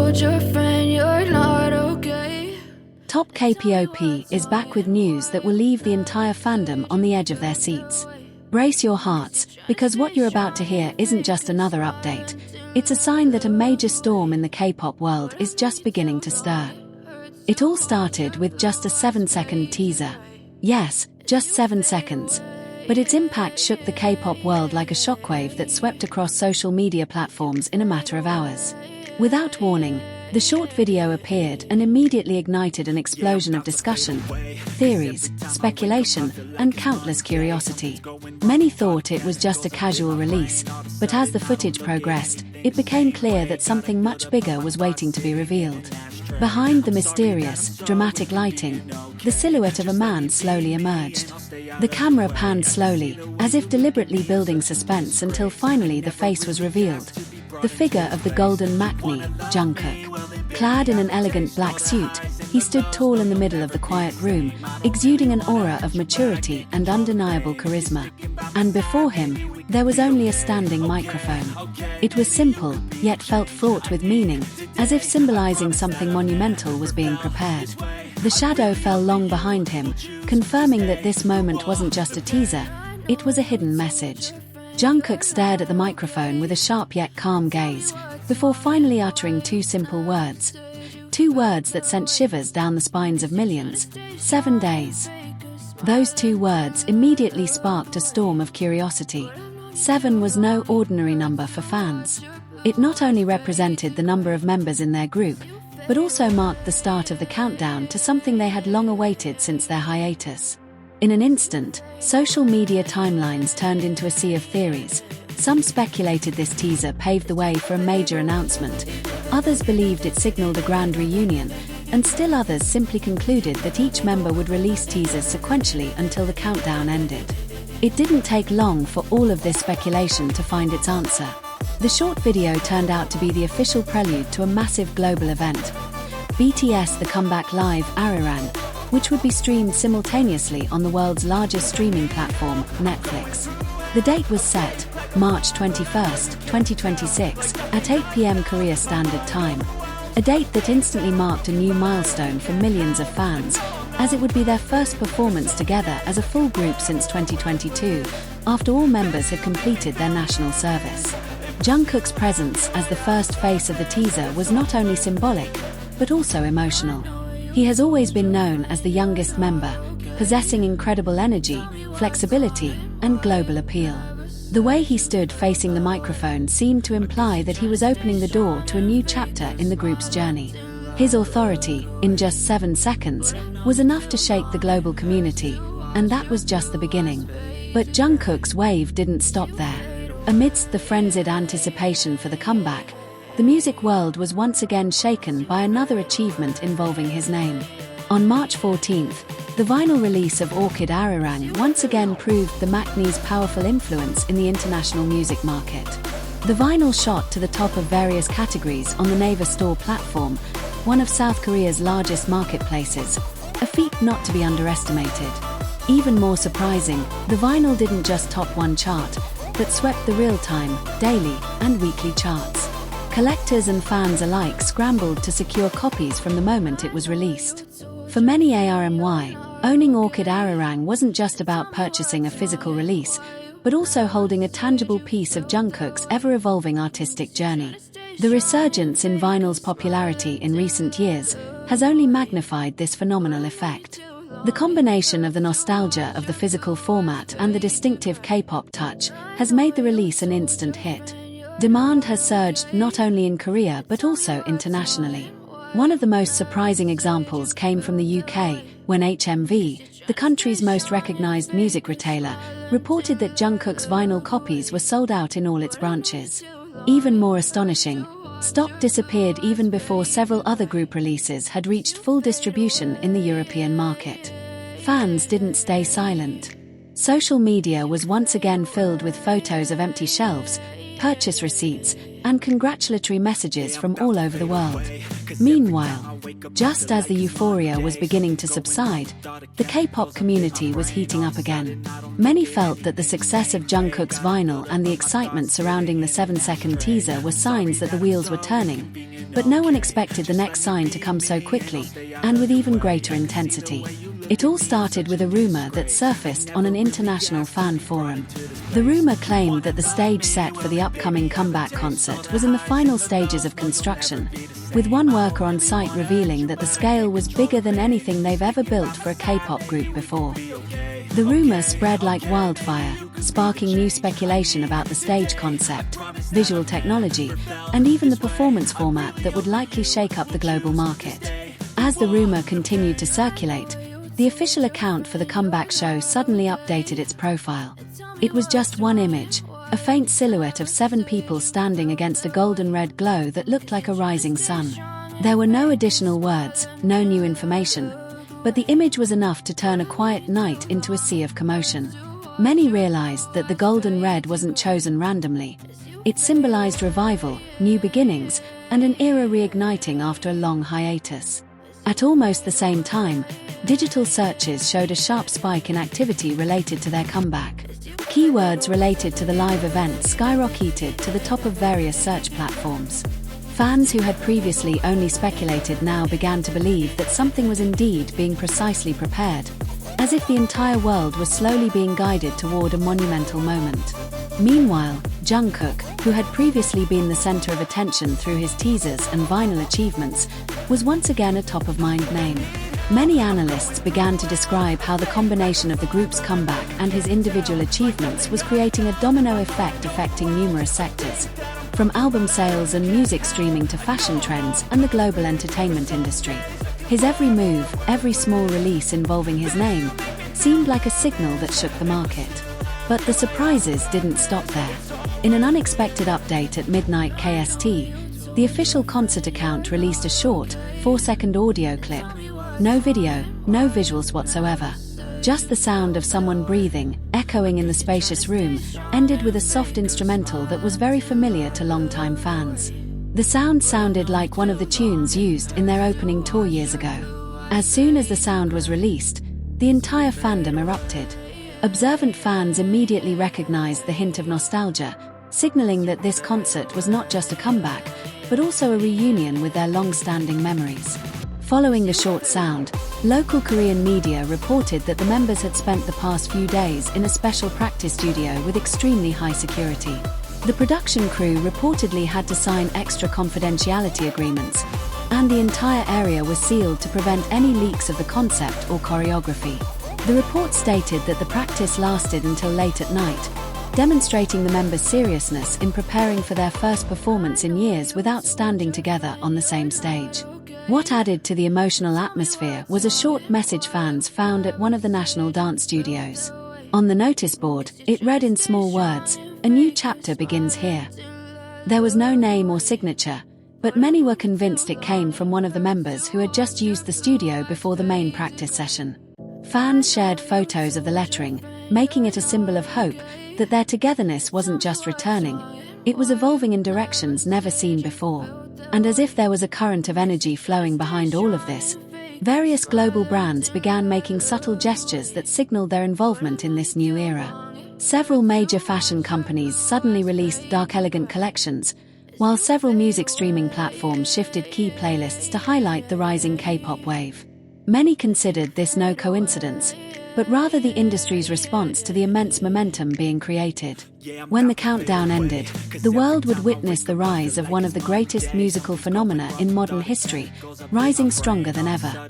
told your friend you're not okay. Top Kpop is back with news that will leave the entire fandom on the edge of their seats. Brace your hearts, because what you're about to hear isn't just another update. It's a sign that a major storm in the K-pop world is just beginning to stir. It all started with just a 7-second teaser. Yes, just 7 seconds. But its impact shook the K-pop world like a shockwave that swept across social media platforms in a matter of hours. Without warning, the short video appeared and immediately ignited an explosion of discussion, theories, speculation, and countless curiosity. Many thought it was just a casual release, but as the footage progressed, it became clear that something much bigger was waiting to be revealed. Behind the mysterious, dramatic lighting, the silhouette of a man slowly emerged. The camera panned slowly, as if deliberately building suspense until finally the face was revealed. The figure of the golden Maknae, Jungkook. Clad in an elegant black suit, he stood tall in the middle of the quiet room, exuding an aura of maturity and undeniable charisma. And before him, there was only a standing microphone. It was simple, yet felt fraught with meaning, as if symbolizing something monumental was being prepared. The shadow fell long behind him, confirming that this moment wasn't just a teaser, it was a hidden message. Jungkook stared at the microphone with a sharp yet calm gaze, before finally uttering two simple words. Two words that sent shivers down the spines of millions. 7 days. Those two words immediately sparked a storm of curiosity. 7 was no ordinary number for fans. It not only represented the number of members in their group, but also marked the start of the countdown to something they had long awaited since their hiatus. In an instant, social media timelines turned into a sea of theories. Some speculated this teaser paved the way for a major announcement, others believed it signaled a grand reunion, and still others simply concluded that each member would release teasers sequentially until the countdown ended. It didn't take long for all of this speculation to find its answer. The short video turned out to be the official prelude to a massive global event. BTS The Comeback Live Ararang, which would be streamed simultaneously on the world's largest streaming platform, Netflix. The date was set, March 21, 2026, at 8 p.m. Korea Standard Time. A date that instantly marked a new milestone for millions of fans, as it would be their first performance together as a full group since 2022, after all members had completed their national service. Jungkook's presence as the first face of the teaser was not only symbolic, but also emotional. He has always been known as the youngest member, possessing incredible energy, flexibility, and global appeal. The way he stood facing the microphone seemed to imply that he was opening the door to a new chapter in the group's journey. His authority, in just 7 seconds, was enough to shake the global community, and that was just the beginning. But Jungkook's wave didn't stop there. Amidst the frenzied anticipation for the comeback, the music world was once again shaken by another achievement involving his name. On March 14th, the vinyl release of Orchid Ararang once again proved the Maknae's powerful influence in the international music market. The vinyl shot to the top of various categories on the Naver Store platform, one of South Korea's largest marketplaces, a feat not to be underestimated. Even more surprising, the vinyl didn't just top one chart, but swept the real-time, daily, and weekly charts. Collectors and fans alike scrambled to secure copies from the moment it was released. For many ARMY, owning Orchid Ararang wasn't just about purchasing a physical release, but also holding a tangible piece of Jungkook's ever-evolving artistic journey. The resurgence in vinyl's popularity in recent years has only magnified this phenomenal effect. The combination of the nostalgia of the physical format and the distinctive K-pop touch has made the release an instant hit. Demand has surged not only in Korea but also internationally. One of the most surprising examples came from the UK, when HMV, the country's most recognized music retailer, reported that Jungkook's vinyl copies were sold out in all its branches. Even more astonishing, stock disappeared even before several other group releases had reached full distribution in the European market. Fans didn't stay silent. Social media was once again filled with photos of empty shelves, purchase receipts, and congratulatory messages from all over the world. Meanwhile, just as the euphoria was beginning to subside, the K-pop community was heating up again. Many felt that the success of Jungkook's vinyl and the excitement surrounding the 7-second teaser were signs that the wheels were turning. But no one expected the next sign to come so quickly, and with even greater intensity. It all started with a rumor that surfaced on an international fan forum. The rumor claimed that the stage set for the upcoming comeback concert was in the final stages of construction, with one worker on site revealing that the scale was bigger than anything they've ever built for a K-pop group before. The rumor spread like wildfire, sparking new speculation about the stage concept, visual technology, and even the performance format that would likely shake up the global market. As the rumor continued to circulate, the official account for the comeback show suddenly updated its profile. It was just one image, a faint silhouette of 7 people standing against a golden-red glow that looked like a rising sun. There were no additional words, no new information, but the image was enough to turn a quiet night into a sea of commotion. Many realized that the golden red wasn't chosen randomly. It symbolized revival, new beginnings, and an era reigniting after a long hiatus. At almost the same time, digital searches showed a sharp spike in activity related to their comeback. Keywords related to the live event skyrocketed to the top of various search platforms. Fans who had previously only speculated now began to believe that something was indeed being precisely prepared, as if the entire world was slowly being guided toward a monumental moment. Meanwhile, Jungkook, who had previously been the center of attention through his teasers and vinyl achievements, was once again a top-of-mind name. Many analysts began to describe how the combination of the group's comeback and his individual achievements was creating a domino effect affecting numerous sectors, from album sales and music streaming to fashion trends and the global entertainment industry. His every move, every small release involving his name, seemed like a signal that shook the market. But the surprises didn't stop there. In an unexpected update at midnight KST, the official concert account released a short, 4-second audio clip. No video, no visuals whatsoever. Just the sound of someone breathing, echoing in the spacious room, ended with a soft instrumental that was very familiar to longtime fans. The sound sounded like one of the tunes used in their opening tour years ago. As soon as the sound was released, the entire fandom erupted. Observant fans immediately recognized the hint of nostalgia, signaling that this concert was not just a comeback, but also a reunion with their long-standing memories. Following the short sound, local Korean media reported that the members had spent the past few days in a special practice studio with extremely high security. The production crew reportedly had to sign extra confidentiality agreements, and the entire area was sealed to prevent any leaks of the concept or choreography. The report stated that the practice lasted until late at night, demonstrating the members' seriousness in preparing for their first performance in years without standing together on the same stage. What added to the emotional atmosphere was a short message fans found at one of the national dance studios. On the notice board, it read in small words, "A new chapter begins here." There was no name or signature, but many were convinced it came from one of the members who had just used the studio before the main practice session. Fans shared photos of the lettering, making it a symbol of hope that their togetherness wasn't just returning, it was evolving in directions never seen before. And as if there was a current of energy flowing behind all of this, various global brands began making subtle gestures that signaled their involvement in this new era. Several major fashion companies suddenly released dark elegant collections, while several music streaming platforms shifted key playlists to highlight the rising K-pop wave. Many considered this no coincidence, but rather the industry's response to the immense momentum being created. When the countdown ended, the world would witness the rise of one of the greatest musical phenomena in modern history, rising stronger than ever.